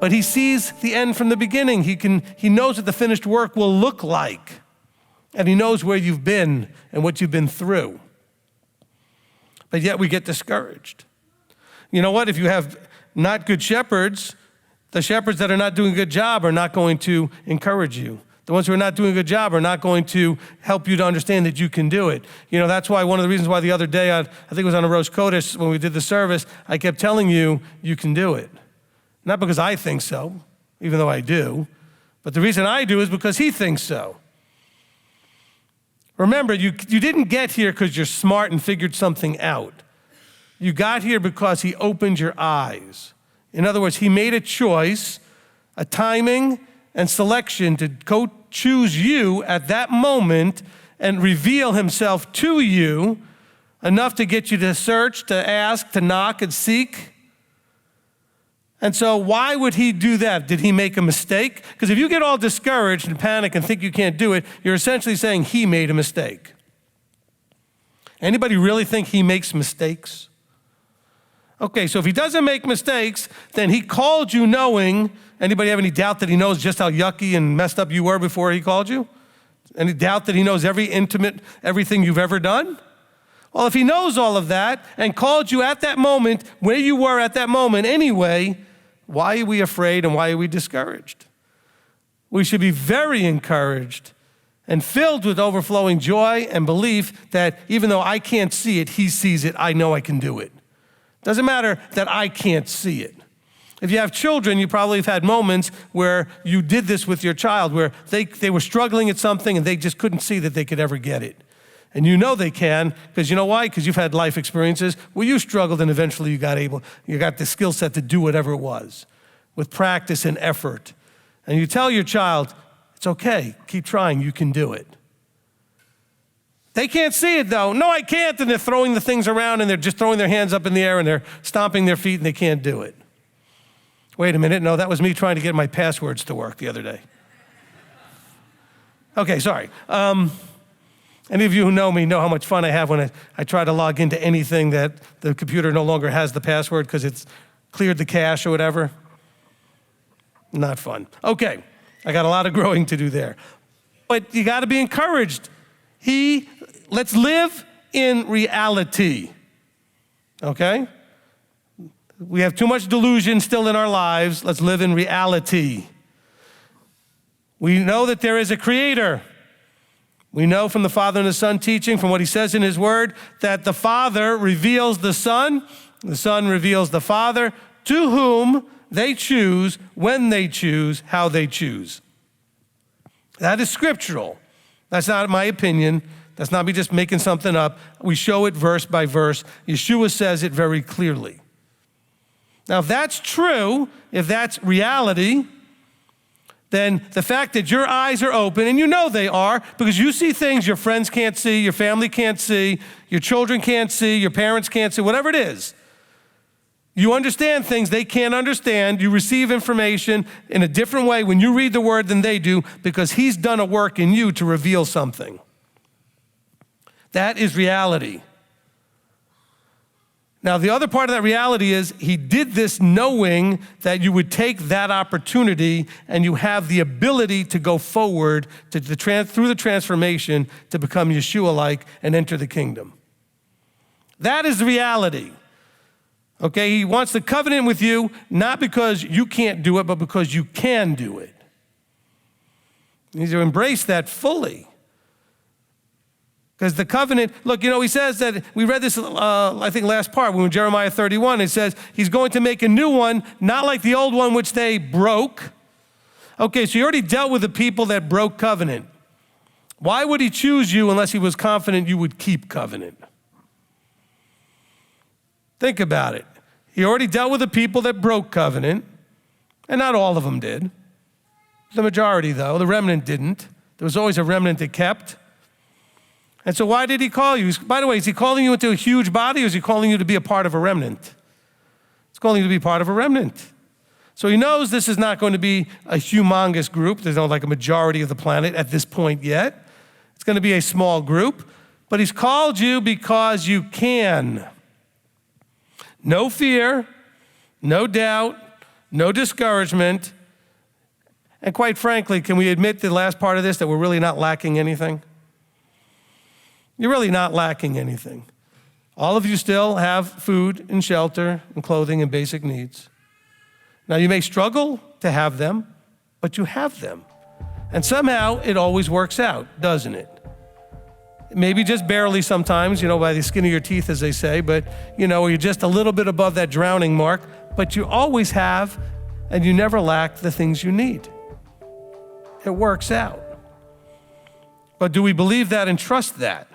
but he sees the end from the beginning. He knows what the finished work will look like. And he knows where you've been and what you've been through. But yet we get discouraged. You know what? If you have not good shepherds, the shepherds that are not doing a good job are not going to encourage you. The ones who are not doing a good job are not going to help you to understand that you can do it. You know, that's why one of the reasons why the other day, I think it was on a Rosh Chodesh when we did the service, I kept telling you, you can do it. Not because I think so, even though I do, but the reason I do is because he thinks so. Remember, you didn't get here because you're smart and figured something out. You got here because he opened your eyes. In other words, he made a choice, a timing, and selection to go choose you at that moment and reveal himself to you enough to get you to search, to ask, to knock, and seek. And so why would he do that? Did he make a mistake? Because if you get all discouraged and panic and think you can't do it, you're essentially saying he made a mistake. Anybody really think he makes mistakes? Okay, so if he doesn't make mistakes, then he called you knowing. Anybody have any doubt that he knows just how yucky and messed up you were before he called you? Any doubt that he knows everything you've ever done? Well, if he knows all of that and called you at that moment, where you were at that moment anyway, why are we afraid and why are we discouraged? We should be very encouraged and filled with overflowing joy and belief that even though I can't see it, he sees it, I know I can do it. Doesn't matter that I can't see it. If you have children, you probably have had moments where you did this with your child, where they were struggling at something and they just couldn't see that they could ever get it. And you know they can, because you know why? Because you've had life experiences where you struggled and eventually you got the skill set to do whatever it was with practice and effort. And you tell your child, it's okay, keep trying, you can do it. They can't see it though. No, I can't. And they're throwing the things around and they're just throwing their hands up in the air and they're stomping their feet and they can't do it. Wait a minute, no, that was me trying to get my passwords to work the other day. Okay, sorry. Any of you who know me know how much fun I have when I try to log into anything that the computer no longer has the password because it's cleared the cache or whatever. Not fun. Okay, I got a lot of growing to do there. But you got to be encouraged. Let's live in reality, okay? We have too much delusion still in our lives. Let's live in reality. We know that there is a creator. We know from the Father and the Son teaching, from what he says in his word, that the Father reveals the Son reveals the Father, to whom they choose, when they choose, how they choose. That is scriptural. That's not my opinion. That's not me just making something up. We show it verse by verse. Yeshua says it very clearly. Now, if that's true, if that's reality, then the fact that your eyes are open, and you know they are, because you see things your friends can't see, your family can't see, your children can't see, your parents can't see, whatever it is. You understand things they can't understand. You receive information in a different way when you read the word than they do, because he's done a work in you to reveal something. That is reality. Now, the other part of that reality is he did this knowing that you would take that opportunity and you have the ability to go forward through the transformation to become Yeshua-like and enter the kingdom. That is the reality. Okay, he wants the covenant with you, not because you can't do it, but because you can do it. You need to embrace that fully. Because the covenant, look, he says that, we read this, I think last part, when Jeremiah 31, it says he's going to make a new one, not like the old one which they broke. Okay, so he already dealt with the people that broke covenant. Why would he choose you unless he was confident you would keep covenant? Think about it. He already dealt with the people that broke covenant, and not all of them did. The majority, though, the remnant didn't. There was always a remnant that kept. And so why did he call you? By the way, is he calling you into a huge body, or is he calling you to be a part of a remnant? He's calling you to be part of a remnant. So he knows this is not going to be a humongous group. There's not like a majority of the planet at this point yet. It's going to be a small group. But he's called you because you can. No fear, no doubt, no discouragement, and quite frankly, can we admit the last part of this, that we're really not lacking anything? You're really not lacking anything. All of you still have food and shelter and clothing and basic needs. Now, you may struggle to have them, but you have them. And somehow it always works out, doesn't it? Maybe just barely sometimes, by the skin of your teeth, as they say, but, you're just a little bit above that drowning mark, but you always have, and you never lack the things you need. It works out. But do we believe that and trust that?